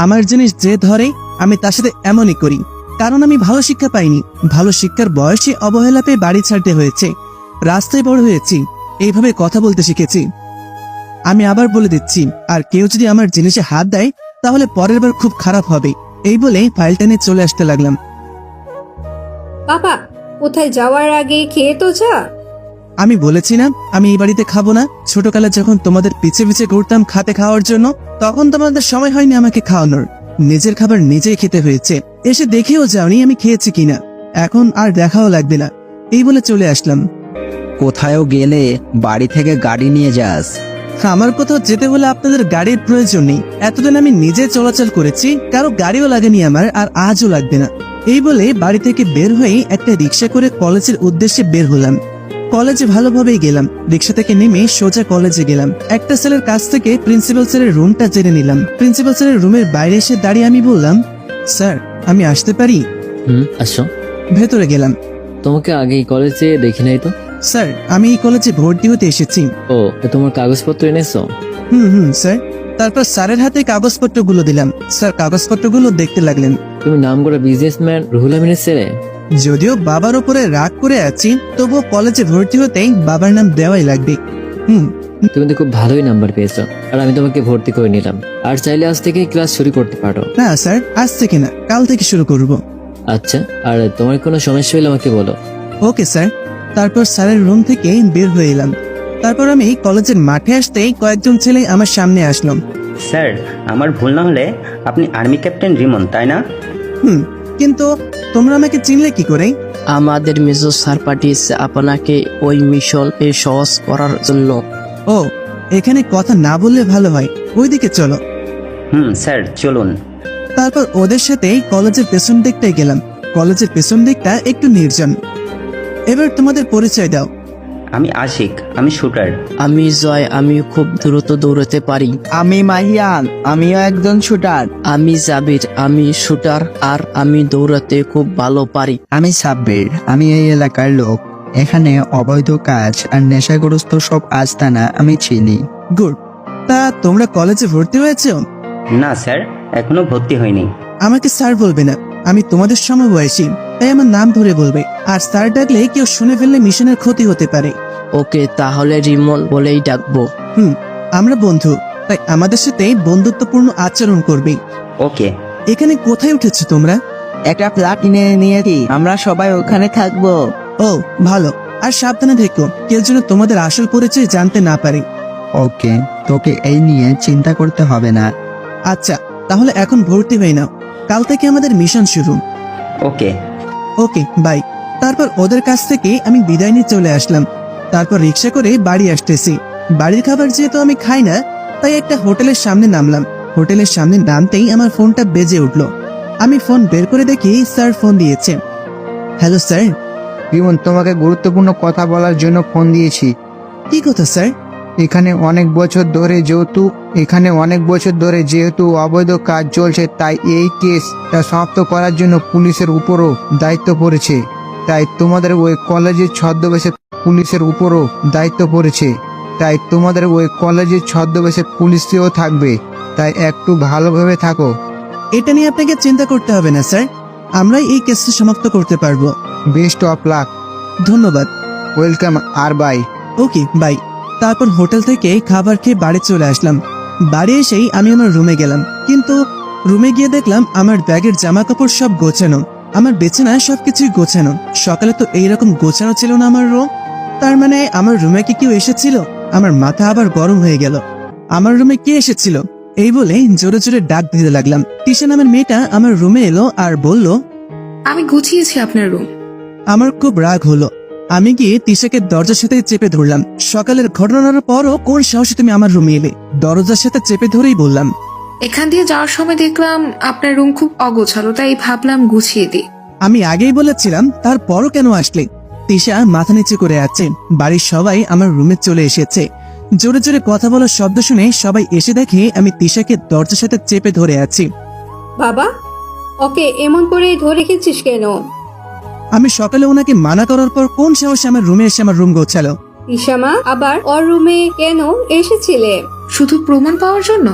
আমার জিনিস যে ধরে আমি তার সাথে এমনই করি, কারণ আমি ভালো শিক্ষা পাইনি। ভালো শিক্ষার বয়সে অবহেলা পেয়ে বাড়ি ছাড়তে হয়েছে, রাস্তায় বড় হয়েছি, এইভাবে কথা বলতে শিখেছি। আমি আবার বলে দিচ্ছি, আর কেউ যদি আমার জিনিসে হাত দেয় তাহলে পরের বার খুব খারাপ হবে। এই বলে ফাইলটা নিয়ে চলে আসতে লাগলাম। বাবা, কোথায় যাওয়ার আগে খেয়ে তো যা। আমি বলেছি না আমি এই বাড়িতে খাবো না। ছোটকালে যখন তোমাদের পিছে পিছে ঘুরতাম খাতে খাওয়ার জন্য, তখন তোমাদের সময় হয়নি আমাকে খাওয়ানোর। নিজের খাবার নিজেই খেতে হয়েছে। এসে দেখেও যাওনি আমি খেয়েছি কিনা, এখন আর দেখাও লাগবে না। এই বলে চলে আসলাম। কোথাও গেলে বাড়ি থেকে গাড়ি নিয়ে যাস। আমার কোথাও যেতে হলে আপনাদের গাড়ির প্রয়োজন নেই। এতদিন আমি নিজে চলাচল করেছি, কারো গাড়িও লাগেনি আমার, আর আজও লাগবে না। এই বলে বাড়ি থেকে বের হয়ে একটা রিক্সা করে কলেজের উদ্দেশ্যে বের হলাম। কলেজে ভালোভাবেই গেলাম। রিক্সা থেকে নেমে সোজা কলেজে গেলাম। একটা ছেলের কাছ থেকে প্রিন্সিপাল স্যারের রুমটা জেনে নিলাম। প্রিন্সিপাল স্যারের রুমের বাইরে এসে দাঁড়িয়ে আমি বললাম, স্যার আমি আসতে পারি? আসো। ভেতরে গেলাম। তোমাকে আগে এই কলেজে দেখি নাই তো। স্যার আমি এই কলেজে ভর্তি হতে এসেছি। ও, তোমার কাগজপত্র এনেছো? স্যার। তারপর স্যারের হাতে কাগজপত্রগুলো দিলাম। স্যার কাগজপত্রগুলো দেখতে লাগলেন। তুমি নাম করা বিজনেসম্যান রুহুল আমিনের ছেলে? যদিও বাবার উপরে রাগ করে আছি, তবুও কলেজে ভর্তি হতেই বাবার নাম দেওয়াই লাগবে। তুমি তো খুব ভালোই নাম্বার পেয়েছো, আর আমি তোমাকে ভর্তি করে নিলাম। আর চাইলে আজ থেকে ক্লাস শুরু করতে পারো। না স্যার, আজ থেকে না, কাল থেকে শুরু করব। আচ্ছা, আর তোমার কোনো সমস্যা হলে আমাকে বলো। Okay sir. তারপর স্যারের রুম থেকে বের হয়ে এলাম। তারপর আমি কলেজের মাঠে আসতেই কয়েকজন ছেলে আমার সামনে আসলাম। স্যার, আমার ভুল না হলে আপনি আর্মি ক্যাপ্টেন রিমন, তাই না? কিন্তু তোমরা আমাকে চিনলে কি করে? আমাদের মেজর স্যার পাঠিয়েছে আপনাকে ওই মিশন সহজ করার জন্য। ও, এখানে কথা না বললে ভালো হয়, ওইদিকে চলো। স্যার চলুন। তারপর ওদের সাথে কলেজের পেছন দিকটায় গেলাম। কলেজের পেছন দিকটা একটু নির্জন। এবার তোমাদের পরিচয় দাও। আমি আশিক, আমি শুটার। আমি জয়, আমি খুব দ্রুত দৌড়াতে পারি। আমি মাহিয়ান, আমিও একজন শুটার। আমি জাবির, আমি শুটার আর আমি দৌড়াতে খুব ভালো পারি। আমি সাব্বির, আমি এই এলাকার লোক। এখানে অবৈধ কাজ আর নেশাগ্রস্ত সব আস্তানা আমি চিনি। গুড। তা তোমরা কলেজে ভর্তি হয়েছো? না স্যার, এখনো ভর্তি হয়নি। আমাকে স্যার বলবে না, আমি তোমাদের সমবয়সী, তাই আমার নাম ধরে বলবে। আর স্যার ডাকলে কেউ শুনে ফেললে মিশনের ক্ষতি হতে পারে। ওকে, তাহলে রিমন বলেই ডাকবো। আমরা বন্ধু, তাই আমাদের সাথে বন্ধুত্বপূর্ণ আচরণ করবে। ওকে। এখানে কোথায় উঠেছো তোমরা? একটা ফ্ল্যাট কিনে নিয়েছি, আমরা সবাই ওখানে থাকবো। ও ভালো। আর সাবধানে থেকো, কেউ যেন তোমাদের আসল পরিচয় জানতে না পারে। ওকে, তোকে এই নিয়ে চিন্তা করতে হবে না। আচ্ছা, তাহলে এখন ভর্তি হয়ে নাও, কাল থেকে আমাদের মিশন শুরু। ওকে। Okay bye. তারপর ওদের কাছ থেকে আমি বিদায় নিয়ে চলে আসলাম। তারপর রিক্সা করে বাড়ি আসতেছি। বাড়ির খাবার যেহেতু আমি খাই না, তাই একটা হোটেলের সামনে নামলাম। হোটেলের সামনে নামতেই আমার ফোনটা বেজে উঠলো। আমি ফোন বের করে দেখি স্যার ফোন দিয়েছে। Hello sir. রিমন, তোমাকে গুরুত্বপূর্ণ কথা বলার জন্য ফোন দিয়েছি। কি কথা স্যার? এখানে অনেক বছর ধরে যেহেতু অবৈধ কাজ চলছে, তাই এই কেসটা সমাপ্ত করার জন্য পুলিশের উপরও দায়িত্ব পড়েছে। তাই তোমাদের ওই কলেজের ছদ্মবেশে পুলিশও থাকবে, তাই একটু ভালোভাবে থাকো। এটা নিয়ে আপনাকে চিন্তা করতে হবে না স্যার, আমরাই এই কেসটা সমাপ্ত করতে পারবো। Best of luck. ধন্যবাদ। ওয়েলকাম আর বাই। Okay bye. তারপর হোটেল থেকে খাবার খেয়ে বাড়ি চলে আসলাম। বাড়ি এসেই আমি আমার রুমে গেলাম, কিন্তু রুমে গিয়ে দেখলাম আমার ব্যাগের জামা কাপড় সব গোছানো, আমার বিছানায় সবকিছুই গোছানো। সকালে তো এইরকম গোছানো ছিল না আমার রুম। তার মানে আমার রুমে কি কেউ এসেছিল? আমার মাথা আবার গরম হয়ে গেল। আমার রুমে কে এসেছিল এই বলে জোরে জোরে ডাক দিতে লাগলাম। তিশা নামের মেয়েটা আমার রুমে এলো আর বলল, আমি গুছিয়েছি আপনার রুম। আমার খুব রাগ হলো। আমি গিয়ে তিশাকে দরজার সাথে চেপে ধরলাম। সকালের ঘটনার পরও কোন সাহসে তুমি আমার রুমে এলে? দরজার সাথে চেপে ধরেই বললাম, এখান দিয়ে যাওয়ার সময় দেখলাম আপনার রুম খুব অগোছালো, তাই ভাবলাম গুছিয়ে দিই। আমি আগেই বলেছিলাম, তারপরও কেন আসলে? তিশা মাথা নিচু করে আছে। বাড়ির সবাই আমার রুমে চলে এসেছে। জোরে জোরে কথা বলার শব্দ শুনে সবাই এসে দেখে আমি তিশাকে দরজার সাথে চেপে ধরে আছি। বাবা, ওকে এমন করে ধরে রেখেছিস কেন? আমি সকালে ওনাকে মানা করার পর কোন সাহসে আমার রুমে এসে আমার রুম গোছালো? ইশামা আবার ওর রুমে কেন এসেছিলে? শুধু প্রমাণ পাওয়ার জন্য?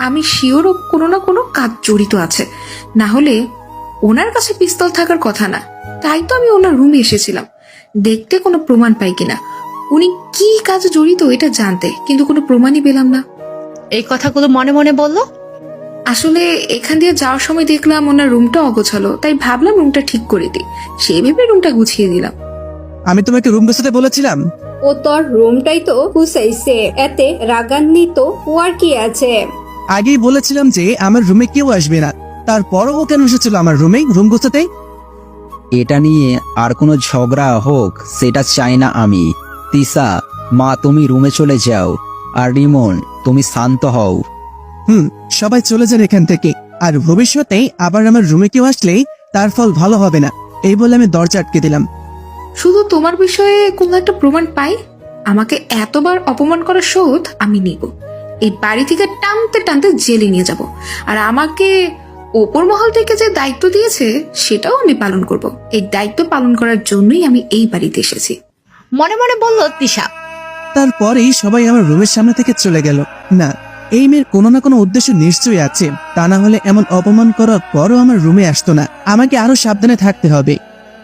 আমি শিওরও কোনো না কোনো কাজ জড়িত আছে, না হলে ওনার কাছে পিস্তল থাকার কথা না। তাই তো আমি ওনার রুমে এসেছিলাম, দেখতে কোনো প্রমাণ পাই কিনা, উনি কি কাজে জড়িত এটা জানতে, কিন্তু কোনো প্রমাণই পেলাম না। এই কথাগুলো মনে মনে বললো। আসলে এখান দিয়ে যাওয়ার সময় দেখলাম ওনার রুমটা অগোছালো, তাই ভাবলাম রুমটা ঠিক করে দিই, সেই ভেবে রুমটা গুছিয়ে দিলাম। আমি তোমাকে রুম গোছাতে বলেছিলাম। ও তোর রুমটাই তো গুছাইছে, এতে রাগান্বিত হওয়ার কি আছে? আগেই বলেছিলাম যে আমার রুমে কেউ আসবে না, তারপরও ও কেন এসেছিল আমার রুমে রুম গোছাতে? এটা নিয়ে আর কোনো ঝগড়া হোক সেটা চাই না আমি। তিশা, মা তুমি রুমে চলে যাও, আর রিমন তুমি শান্ত হও। সবাই চলে যান এখান থেকে, আর ভবিষ্যতে আবার আমার রুমে কেউ আসলে তার ফল ভালো হবে না, এই বলে আমি দরজা আটকে দিলাম। শুধু তোমার বিষয়ে কোনো একটা প্রমাণ পাই, আমাকে এতবার অপমান করার শোধ আমি নিব। এই বাড়ি থেকে টানতে টানতে জেলে নিয়ে যাব, আর আমাকে ওপর মহল থেকে যে দায়িত্ব দিয়েছে সেটাও আমি পালন করব। এই দায়িত্ব পালন করার জন্যই আমি এই বাড়িতে এসেছি। মনে মনে বলল তিশা। তারপরেই সবাই আমার রুমের সামনে থেকে চলে গেল। না, এই মেয়ের কোনো না কোনো উদ্দেশ্য নিশ্চয়ই আছে, তা না হলে এমন অপমান করার পরও আমার রুমে আসতো না। আমাকে আরো সাবধানে থাকতে হবে।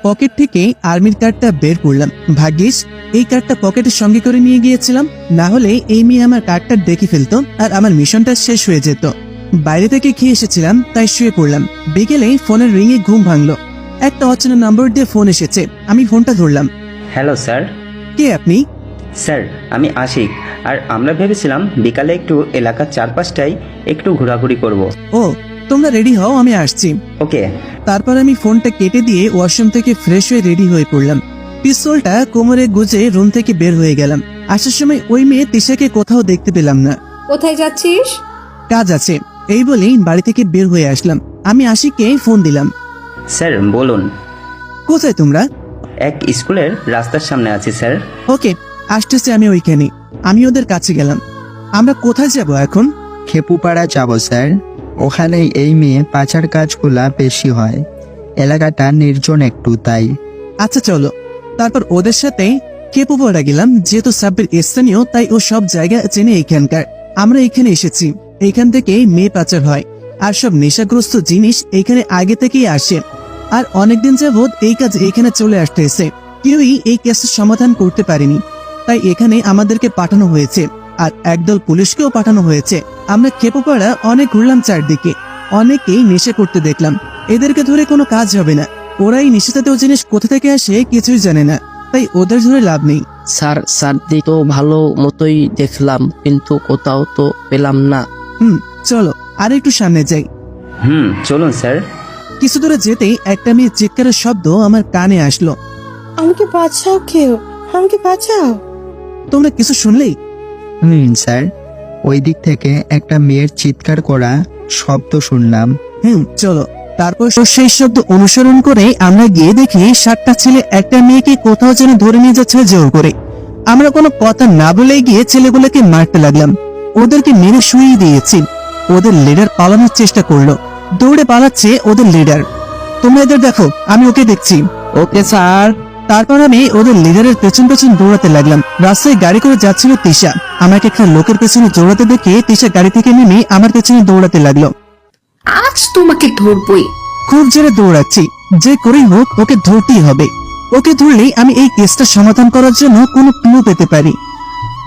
পকেট থেকে আর্মির কার্ডটা বের করলাম। ভাগ্যিস এই কার্ডটা পকেটের সঙ্গে করে নিয়ে গিয়েছিলাম, না হলে এই মেয়ে আমার কার্ডটা দেখে ফেলতো আর আমার মিশনটা শেষ হয়ে যেত। বাইরে থেকে খেয়ে এসেছিলাম, তাই শুয়ে পড়লাম। বিকেলে ফোনের রিংয়ে ঘুম ভাঙলো। একটা অচেনা নাম্বার দিয়ে ফোন এসেছে। আমি ফোনটা ধরলাম। Hello sir. কে আপনি? স্যার আমি আশিক, আর আমরা ভেবেছিলাম বিকালে একটু এলাকার চারপাশটাই একটু ঘোরাঘুরি করব। ও, তোমরা রেডি হও, আমি আসছি। ওকে। তারপর আমি ফোনটা কেটে দিয়ে ওয়াশরুম থেকে ফ্রেশ হয়ে রেডি হয়ে পড়লাম। পিস্তলটা কোমরে গুজে রুম থেকে বের হয়ে গেলাম। আসার সময় ওই মেয়ে তিশাকে কোথাও দেখতে পেলাম না। কোথায় যাচ্ছিস? কাজ আছে, এই বলেই বাড়ি থেকে বের হয়ে আসলাম। আমি আশিককে ফোন দিলাম। স্যার বলুন। কোথায় তোমরা? এক স্কুলের রাস্তার সামনে আছি স্যার। ওকে, আসতেছে আমি ওইখানে। আমি ওদের কাছে গেলাম। আমরা কোথায় যাব এখন? খেপুপাড়া যাব স্যার, ওখানে এই মেয়ে পাচার কাজগুলা বেশি হয়, এলাকাটা নির্জন একটু তাই। আচ্ছা চলো। তারপর ওদের সাথে খেপুপাড়া গেলাম। যেহেতু সাব্বির স্থানীয়, তাই ও সব জায়গা চেনে এখানকার। আমরা এখানে এসেছি, এখান থেকে মেয়ে পাচার হয়, আর সব নেশাগ্রস্ত জিনিস এখানে আগে থেকেই আসে। আর অনেকদিন যাবৎ এই কাজ এখানে চলে আসতেছে। কেউই এই কেসের সমাধান করতে পারেনি, তাই এখানে আমাদেরকে পাঠানো হয়েছে, আর একদল পুলিশকেও পাঠানো হয়েছে। আমরা খেপুপাড়া অনেক ঘুরলাম, চারদিকে অনেকেই নেশা করতে দেখলাম। এদেরকে ধরে কোনো কাজ হবে না, ওরাই নেশাজাতীয় জিনিস কোথা থেকে আসে কিছুই জানে না, তাই ওদের ধরে লাভ নেই। স্যার তো ভালো মতোই দেখলাম, কিন্তু কোথাও তো পেলাম না। চলো আর একটু সামনে যাই। চলুন স্যার। কিছু দূরে যেতেই একটা মেয়ে চিৎকারের শব্দ আমার কানে আসলো। আমাকে বাঁচাও, কেউ আমাকে বাঁচাও। তোমরা কিছু শুনলেই? স্যার, ওই দিক থেকে একটা মেয়ের চিৎকার করা শব্দ শুনলাম। চলো। তারপর সেই শব্দ অনুসরণ করে আমরা গিয়ে দেখি 7টা ছেলে একটা মেয়েকে কোথাও যেন ধরে নিয়ে যাচ্ছে জোর করে। আমরা কোনো কথা না বলে গিয়ে ছেলেগুলোকে মারতে লাগলাম। ওদেরকে মেরে শুয়ে দিয়েছি। ওদের লিডার পালানোর চেষ্টা করলো, দৌড়ে পালাচ্ছে ওদের লিডার। তোমরা এদের দেখো, আমি ওকে দেখছি। Okay sir. তারপর আমি ওদের লিডারের পেছন পেছন দৌড়াতে লাগলাম। রাস্তায় গাড়ি করে যাচ্ছিল তিশা। আমাকে একটা লোকের পেছনে দৌড়াতে দেখে তিশা গাড়ি থেকে নেমে আমার পেছনে দৌড়াতে লাগলো। আজ তোমাকে ধরবই। খুব জোরে দৌড়াচ্ছি, যে করেই হোক ওকে ধরতেই হবে। ওকে ধরলেই আমি এই কেসটা সমাধান করার জন্য কোনো ক্লু পেতে পারি।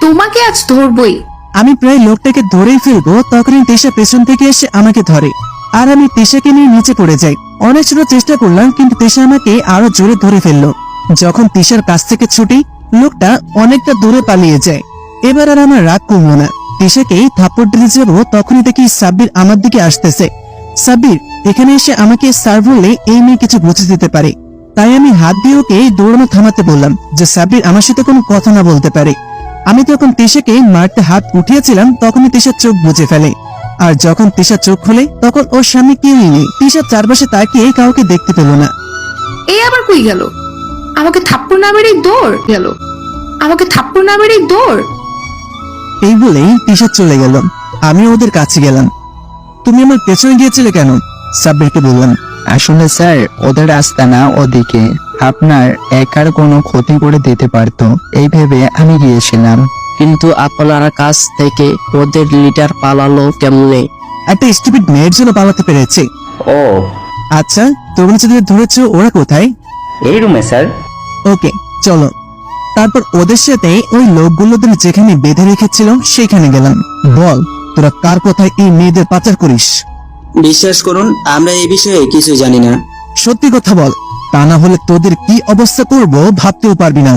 তোমাকে আজ ধরবই। আমি প্রায় লোকটাকে ধরেই ফেলবো, তখনই তিশা পেছন থেকে এসে আমাকে ধরে, আর আমি তিশাকে নিয়ে নিচে পড়ে যাই। অনেক ছোট চেষ্টা করলাম, কিন্তু তিশা আমাকে আরো জোরে ধরে ফেললো। যখন তিশার কাছ থেকে ছুটি, লোকটা অনেকটা দূরে পালিয়ে যায়। এবার আর আমার রাগ কমলো না। তিশাকেই থাপ্পড় দিতে যাবো, তখনই দেখি সাব্বির আমার দিকে আসতেছে। সাব্বির, এখানে এসে আমাকে স্যার বললে এই মেয়ে কিছু বুঝে দিতে পারে, তাই আমি হাত দিয়ে ওকে দৌড়ানো থামাতে বললাম, যে সাব্বির আমার সাথে কোনো কথা না বলতে পারে। আমি তখন তিশাকে মারতে হাত উঠিয়েছিলাম, তখনই তিশার চোখ বুঝে ফেলে। আর যখন তিশা চোখ খোলে, তখন ওর সামনে কেউই নেই। তিশার চারপাশে তাকিয়ে কাউকে দেখতে পেল না। এই আবার কই গেল? আমাকে থাপ্পড় না মেরেই দৌড় গেল। আমাকে থাপ্পড় না মেরেই দৌড়। এই বলেই তিশা চলে গেল। আমি ওদের কাছে গেলাম। তুমি আমার পেছনে গিয়েছিলে কেন? সাব্বিরকে বললাম। আসলে স্যার, ওদের রাস্তা না ওদিকে, আপনার একার কোনো ক্ষতি করে দিতে পারতো, এই ভেবে আমি গিয়েছিলাম। কিন্তু আপনার কাছ থেকে ওদের লিডার পালালো কেমনে? একটা স্টুপিড মেয়ের জন্য পালাতে পেরেছে। ও আচ্ছা, তোমরা যাদের ধরেছো ওরা কোথায়? এই রুমে স্যার। ওকে, চলো। তারপর ওদের সাথে ওই লোকগুলোদের যেখানে বেঁধে রেখেছিল সেখানে গেলাম। বল, তোরা কার কথায় এই মেয়েদের পাচার করিস? বিশ্বাস করুন, আমরা এই বিষয়ে কিছু জানি না। সত্যি কথা বল, তা না হলে তোদের কি অবস্থা করব ভাবতেও পারবি না।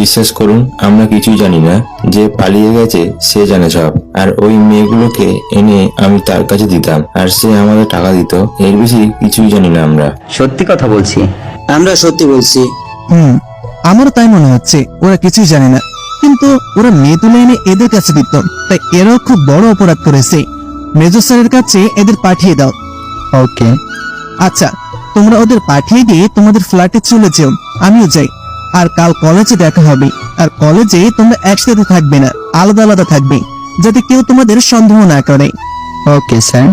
বিশ্বাস করুন, আমরা কিছুই জানি না। যে পালিয়ে গেছে সে জানে সব। আর ওই মেয়েগুলোকে এনে আমি তার কাছে দিতাম, আর সে আমাদের টাকা দিত। এর বেশি কিছুই জানি না আমরা। সত্যি কথা বলছি। আমরা সত্যি বলছি। আমারও তাই মনে হচ্ছে, ওরা কিছুই জানে না। কিন্তু ওরা মেয়ে তুলে এনে এদের কাছে দিত, তাই এরাও খুব বড় অপরাধ করেছে। মেজর স্যারের কাছে এদের পাঠিয়ে দাও। ওকে। আচ্ছা, তোমরা ওদের পাঠিয়ে দিয়ে তোমাদের ফ্ল্যাটে চলে যেও, আমিও যাই। আর কাল কলেজে দেখা হবে। আর কলেজে তোমরা একসাথে থাকবে না, আলাদা আলাদা থাকবে, যাতে কেউ তোমাদের সন্দেহ না করে। Okay sir.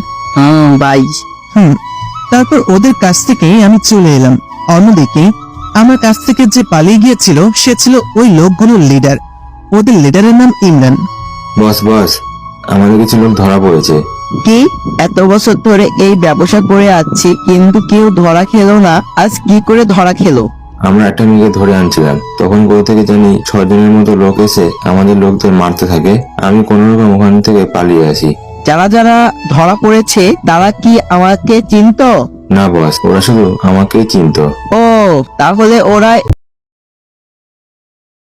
বাই। তারপর ওদের কাছ থেকে আমি চলে এলাম। অন্যদিকে আমার কাছ থেকে যে পালিয়ে গিয়েছিল সে ছিল ওই লোকগুলোর লিডার। ওদের লিডারের নাম ইমরান। বস বস, আমাদের কিছু লোক ধরা পড়েছে। কি? এত বছর ধরে এই ব্যবসা করে আসছি, কিন্তু কেউ ধরা খেলো না, আজ কি করে ধরা খেলো? আমরা একটা মেয়েকে ধরে আনছিলাম, তখন কোথা থেকে জানি 6 জনের মতো লোক এসে আমাদের লোকদের মারতে থাকে। আমি কোনো রকম ওখান থেকে পালিয়ে আসি। যারা যারা ধরা পড়েছে তারা কি আমাকে চিনতো? না বস, ওরা শুধু আমাকেই চিনতো। ও, তাহলে ওরা